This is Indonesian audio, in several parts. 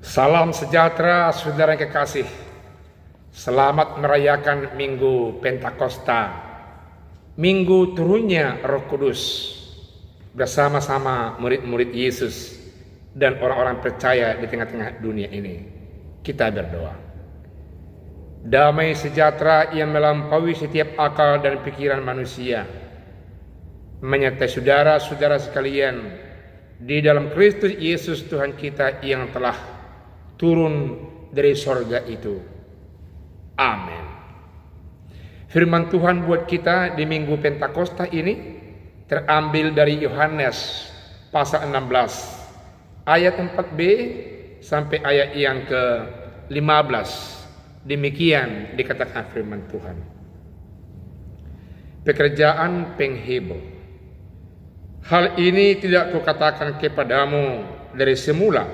Salam sejahtera saudara yang kekasih. Selamat merayakan Minggu Pentakosta, Minggu turunnya Roh Kudus bersama-sama murid-murid Yesus dan orang-orang percaya di tengah-tengah dunia ini. Kita berdoa. Damai sejahtera yang melampaui setiap akal dan pikiran manusia menyertai saudara-saudara sekalian di dalam Kristus Yesus Tuhan kita yang telah turun dari sorga itu. Amin. Firman Tuhan buat kita di Minggu Pentakosta ini terambil dari Yohanes pasal 16 ayat 4b sampai ayat yang ke-15. Demikian dikatakan firman Tuhan. Pekerjaan penghibur. Hal ini tidak kukatakan kepadamu dari semula,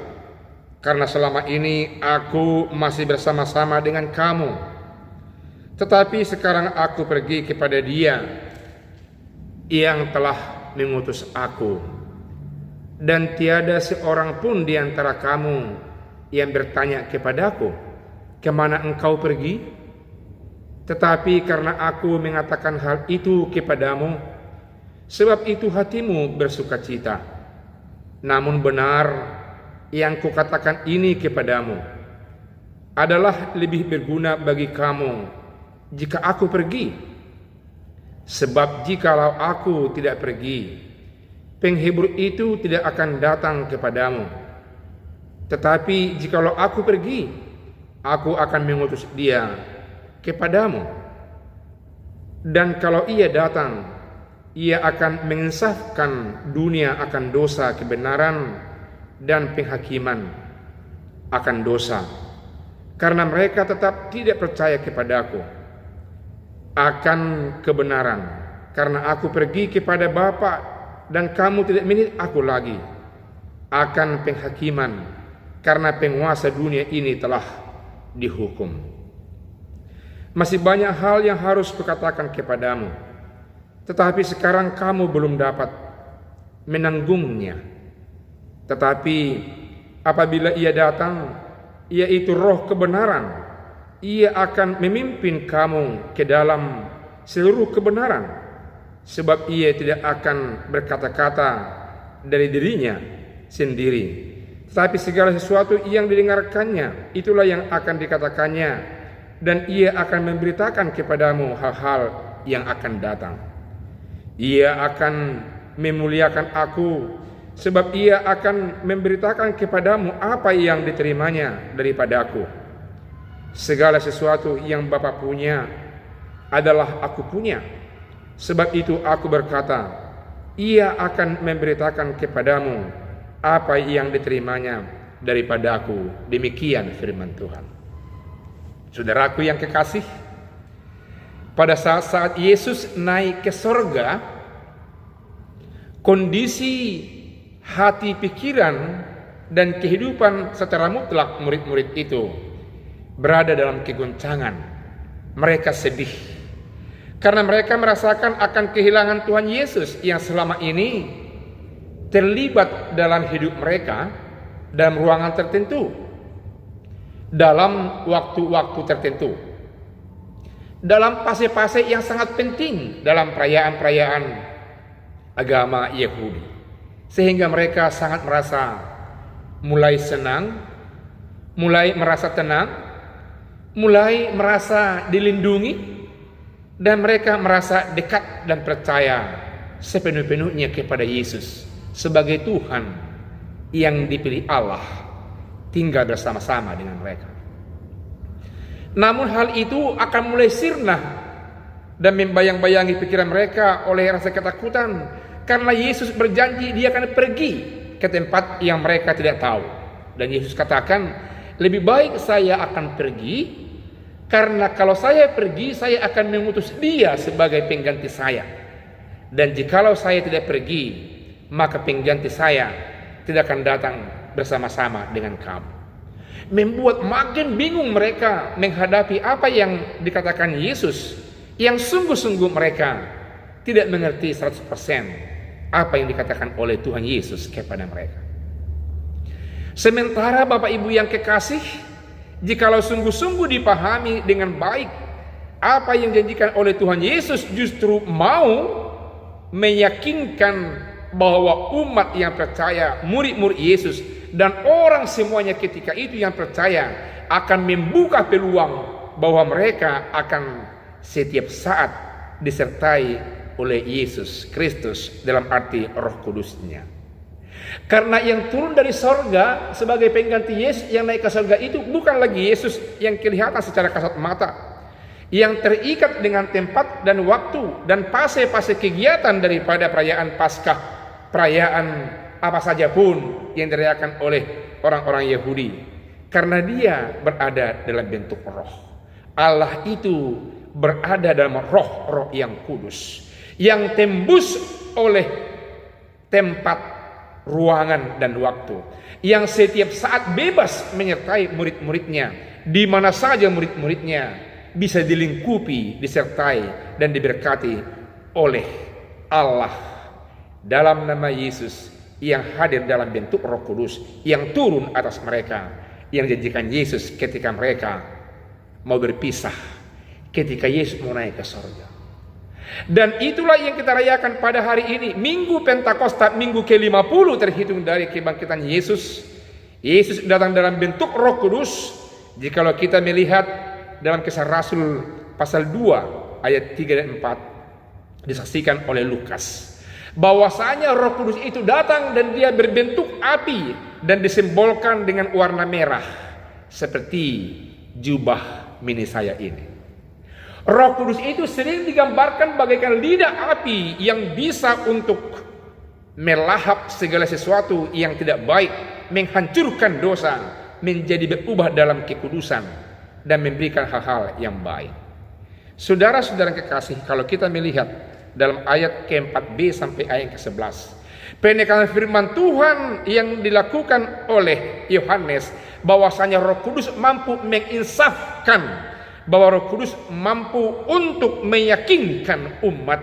karena selama ini aku masih bersama-sama dengan kamu. Tetapi sekarang aku pergi kepada Dia yang telah mengutus aku, dan tiada seorang pun di antara kamu yang bertanya kepadaku, kemana engkau pergi? Tetapi karena aku mengatakan hal itu kepadamu, sebab itu hatimu bersukacita. Namun benar yang kukatakan ini kepadamu adalah lebih berguna bagi kamu jika aku pergi. Sebab jikalau aku tidak pergi, penghibur itu tidak akan datang kepadamu. Tetapi jikalau aku pergi, aku akan mengutus Dia kepadamu. Dan kalau Ia datang, Ia akan menginsafkan dunia akan dosa, kebenaran, dan penghakiman akan dosa, karena mereka tetap tidak percaya kepadaku. Akan kebenaran, karena aku pergi kepada Bapa dan kamu tidak melihat aku lagi. Akan penghakiman, karena penguasa dunia ini telah dihukum. Masih banyak hal yang harus kukatakan kepadamu, tetapi sekarang kamu belum dapat menanggungnya. Tetapi apabila Ia datang, yaitu Roh kebenaran, Ia akan memimpin kamu ke dalam seluruh kebenaran, sebab Ia tidak akan berkata-kata dari dirinya sendiri, tetapi segala sesuatu yang didengarkannya itulah yang akan dikatakannya, dan Ia akan memberitakan kepadamu hal-hal yang akan datang. Ia akan memuliakan aku, sebab Ia akan memberitakan kepadamu apa yang diterimanya daripada aku. Segala sesuatu yang Bapa punya adalah aku punya. Sebab itu aku berkata, Ia akan memberitakan kepadamu apa yang diterimanya daripada aku. Demikian firman Tuhan. Saudaraku yang kekasih, pada saat-saat Yesus naik ke sorga, kondisi hati, pikiran, dan kehidupan secara mutlak murid-murid itu berada dalam kegoncangan. Mereka sedih karena mereka merasakan akan kehilangan Tuhan Yesus yang selama ini terlibat dalam hidup mereka dalam ruangan tertentu, dalam waktu-waktu tertentu, dalam fase-fase yang sangat penting dalam perayaan-perayaan agama Yahudi, sehingga mereka sangat merasa mulai senang, mulai merasa tenang, mulai merasa dilindungi, dan mereka merasa dekat dan percaya sepenuh-penuhnya kepada Yesus sebagai Tuhan yang dipilih Allah tinggal bersama-sama dengan mereka. Namun hal itu akan mulai sirna dan membayang-bayangi pikiran mereka oleh rasa ketakutan, karena Yesus berjanji Dia akan pergi ke tempat yang mereka tidak tahu. Dan Yesus katakan, lebih baik saya akan pergi, karena kalau saya pergi, saya akan mengutus Dia sebagai pengganti saya. Dan jikalau saya tidak pergi, maka pengganti saya tidak akan datang bersama-sama dengan kamu. Membuat makin bingung mereka menghadapi apa yang dikatakan Yesus, yang sungguh-sungguh mereka tidak mengerti 100% apa yang dikatakan oleh Tuhan Yesus kepada mereka. Sementara Bapak Ibu yang kekasih, jikalau sungguh-sungguh dipahami dengan baik, apa yang dijanjikan oleh Tuhan Yesus justru mau meyakinkan bahwa umat yang percaya, murid-murid Yesus, dan orang semuanya ketika itu yang percaya akan membuka peluang bahwa mereka akan setiap saat disertai oleh Yesus Kristus dalam arti Roh Kudus-Nya. Karena yang turun dari sorga sebagai pengganti Yesus yang naik ke sorga itu bukan lagi Yesus yang kelihatan secara kasat mata, yang terikat dengan tempat dan waktu dan fase-fase kegiatan daripada perayaan Paskah, perayaan apa saja pun yang dirayakan oleh orang-orang Yahudi. Karena dia berada dalam bentuk roh. Allah itu berada dalam roh yang kudus, yang tembus oleh tempat, ruangan, dan waktu, yang setiap saat bebas menyertai murid-muridnya, di mana saja murid-muridnya bisa dilingkupi, disertai, dan diberkati oleh Allah dalam nama Yesus yang hadir dalam bentuk Roh Kudus yang turun atas mereka, yang dijanjikan Yesus ketika mereka mau berpisah, ketika Yesus mau naik ke sorga. Dan itulah yang kita rayakan pada hari ini, Minggu Pentakosta, minggu ke-50 terhitung dari kebangkitan Yesus. Yesus datang dalam bentuk Roh Kudus. Jikalau kita melihat dalam Kisah Rasul pasal 2 ayat 3 dan 4 disaksikan oleh Lukas, bahwasanya Roh Kudus itu datang dan dia berbentuk api dan disimbolkan dengan warna merah seperti jubah mini saya ini. Roh Kudus itu sering digambarkan bagaikan lidah api yang bisa untuk melahap segala sesuatu yang tidak baik, menghancurkan dosa, menjadi berubah dalam kekudusan, dan memberikan hal-hal yang baik. Saudara-saudara kekasih, kalau kita melihat dalam ayat ke-4b sampai ayat ke-11, penekanan firman Tuhan yang dilakukan oleh Yohanes, bahwasanya Roh Kudus mampu menginsafkan, bahwa Roh Kudus mampu untuk meyakinkan umat,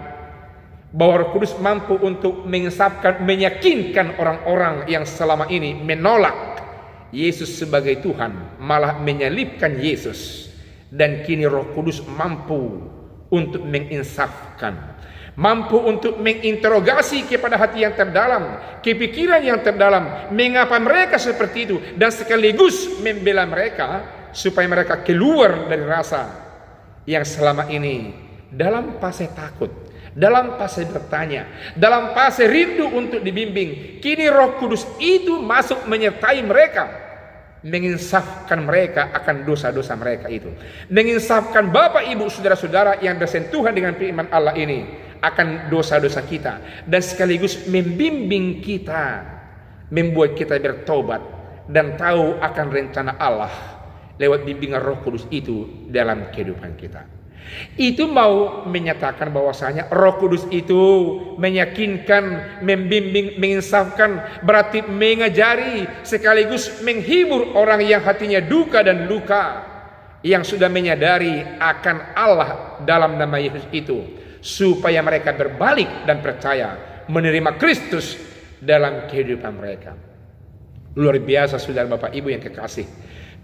bahwa Roh Kudus mampu untuk menginsafkan, meyakinkan orang-orang yang selama ini menolak Yesus sebagai Tuhan, malah menyalibkan Yesus. Dan kini Roh Kudus mampu untuk menginsafkan, mampu untuk menginterogasi kepada hati yang terdalam, kepikiran yang terdalam, mengapa mereka seperti itu, dan sekaligus membela mereka supaya mereka keluar dari rasa yang selama ini dalam fase takut, dalam fase bertanya, dalam fase rindu untuk dibimbing. Kini Roh Kudus itu masuk menyertai mereka, menginsafkan mereka akan dosa-dosa mereka itu, menginsafkan Bapak Ibu saudara-saudara yang bersentuhan dengan firman Allah ini akan dosa-dosa kita, dan sekaligus membimbing kita, membuat kita bertobat dan tahu akan rencana Allah lewat bimbingan Roh Kudus itu dalam kehidupan kita. Itu mau menyatakan bahwasanya Roh Kudus itu meyakinkan, membimbing, menginsafkan, berarti mengajari sekaligus menghibur orang yang hatinya duka dan luka, yang sudah menyadari akan Allah dalam nama Yesus itu, supaya mereka berbalik dan percaya menerima Kristus dalam kehidupan mereka. Luar biasa saudara Bapak Ibu yang kekasih,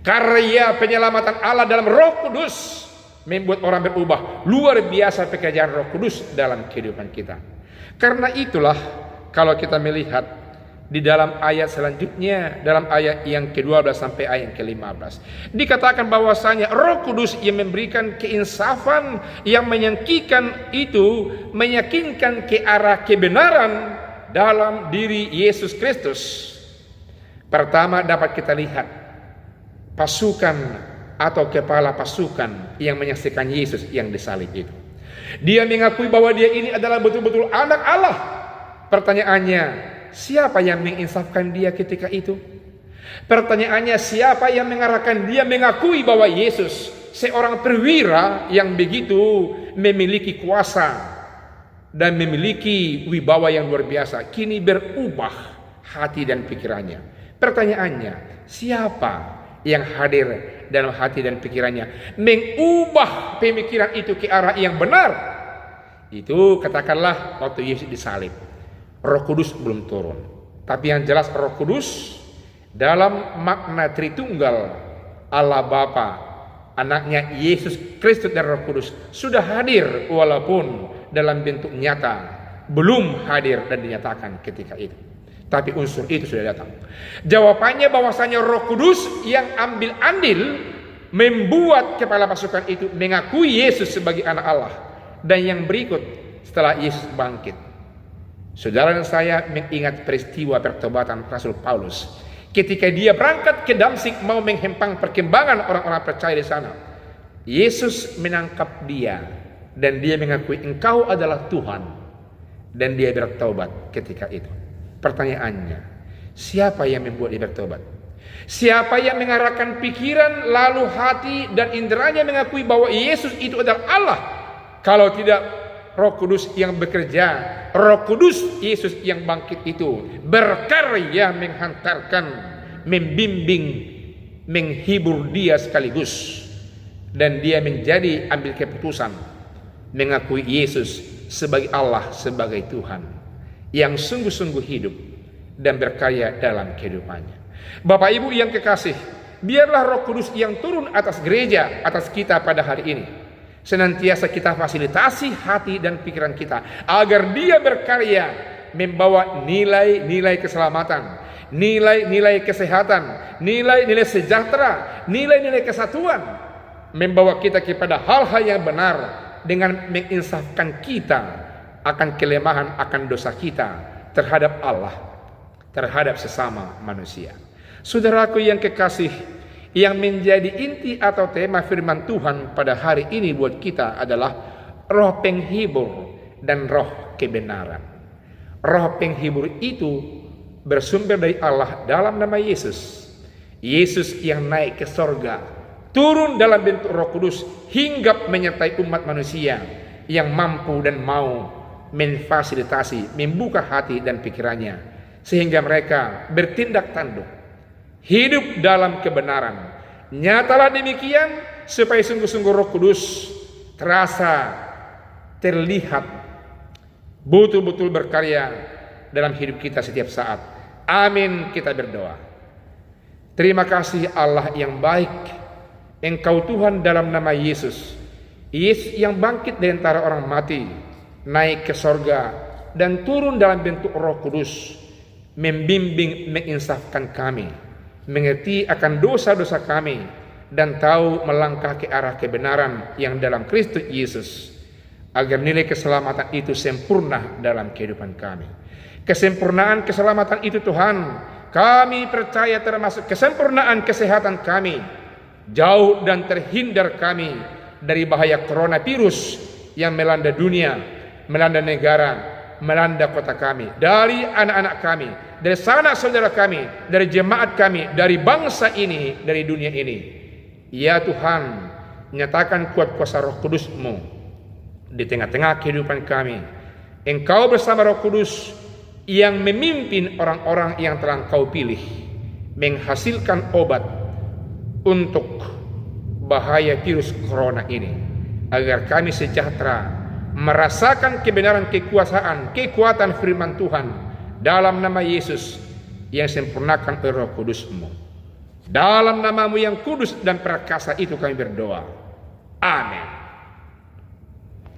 karya penyelamatan Allah dalam Roh Kudus membuat orang berubah. Luar biasa pekerjaan Roh Kudus dalam kehidupan kita. Karena itulah kalau kita melihat di dalam ayat selanjutnya, dalam ayat yang ke-12 sampai ayat ke-15, dikatakan bahwasanya Roh Kudus yang memberikan keinsafan, yang menyangkikan itu, meyakinkan ke arah kebenaran dalam diri Yesus Kristus. Pertama dapat kita lihat pasukan atau kepala pasukan yang menyaksikan Yesus yang disalib itu. Dia mengakui bahwa dia ini adalah betul-betul anak Allah. Pertanyaannya, siapa yang menginsafkan dia ketika itu? Pertanyaannya, siapa yang mengarahkan dia mengakui bahwa Yesus seorang perwira yang begitu memiliki kuasa dan memiliki wibawa yang luar biasa, kini berubah hati dan pikirannya? Pertanyaannya, siapa yang hadir dalam hati dan pikirannya mengubah pemikiran itu ke arah yang benar? Itu katakanlah waktu Yesus disalib, Roh Kudus belum turun. Tapi yang jelas Roh Kudus dalam makna Tritunggal Allah Bapa, anaknya Yesus Kristus dan Roh Kudus sudah hadir walaupun dalam bentuk nyata belum hadir dan dinyatakan ketika itu. Tapi unsur itu sudah datang. Jawabannya bahwasanya Roh Kudus yang ambil andil membuat kepala pasukan itu mengakui Yesus sebagai anak Allah. Dan yang berikut setelah Yesus bangkit, saudara dan saya mengingat peristiwa pertobatan Rasul Paulus ketika dia berangkat ke Damsik mau menghempang perkembangan orang-orang percaya di sana. Yesus menangkap dia dan dia mengakui engkau adalah Tuhan, dan dia bertobat ketika itu. Pertanyaannya, siapa yang membuat dia bertobat? Siapa yang mengarahkan pikiran lalu hati dan inderanya mengakui bahwa Yesus itu adalah Allah? Kalau tidak Roh Kudus yang bekerja, Roh Kudus Yesus yang bangkit itu berkarya menghantarkan, membimbing, menghibur dia sekaligus, dan dia menjadi ambil keputusan mengakui Yesus sebagai Allah, sebagai Tuhan yang sungguh-sungguh hidup dan berkarya dalam kehidupannya. Bapak Ibu yang kekasih, biarlah Roh Kudus yang turun atas gereja, atas kita pada hari ini, senantiasa kita fasilitasi hati dan pikiran kita agar dia berkarya membawa nilai-nilai keselamatan, nilai-nilai kesehatan, nilai-nilai sejahtera, nilai-nilai kesatuan, membawa kita kepada hal-hal yang benar dengan menginsafkan kita akan kelemahan, akan dosa kita terhadap Allah, terhadap sesama manusia. Saudaraku yang kekasih, yang menjadi inti atau tema firman Tuhan pada hari ini buat kita adalah roh penghibur dan roh kebenaran. Roh penghibur itu bersumber dari Allah dalam nama Yesus. Yesus yang naik ke sorga, turun dalam bentuk Roh Kudus hingga menyertai umat manusia yang mampu dan mau memfasilitasi, membuka hati dan pikirannya sehingga mereka bertindak tanduk, hidup dalam kebenaran. Nyatalah demikian supaya sungguh-sungguh Roh Kudus terasa, terlihat, betul-betul berkarya dalam hidup kita setiap saat. Amin, kita berdoa. Terima kasih Allah yang baik, Engkau Tuhan dalam nama Yesus. Yesus yang bangkit dari antara orang mati, naik ke sorga dan turun dalam bentuk Roh Kudus, membimbing, menginsafkan kami, mengerti akan dosa-dosa kami, dan tahu melangkah ke arah kebenaran yang dalam Kristus Yesus, agar nilai keselamatan itu sempurna dalam kehidupan kami. Kesempurnaan keselamatan itu Tuhan, kami percaya termasuk kesempurnaan kesehatan kami, jauh dan terhindar kami dari bahaya coronavirus yang melanda dunia, melanda negara, melanda kota kami, dari anak-anak kami, dari sanak saudara kami, dari jemaat kami, dari bangsa ini, dari dunia ini. Ya Tuhan, nyatakan kuat kuasa Roh Kudus-Mu di tengah-tengah kehidupan kami. Engkau bersama Roh Kudus yang memimpin orang-orang yang telah Engkau pilih, menghasilkan obat untuk bahaya virus corona ini, agar kami sejahtera merasakan kebenaran kekuasaan, kekuatan firman Tuhan dalam nama Yesus yang sempurnakan oleh Roh Kudus-Mu. Dalam nama-Mu yang kudus dan perkasa itu kami berdoa. Amin.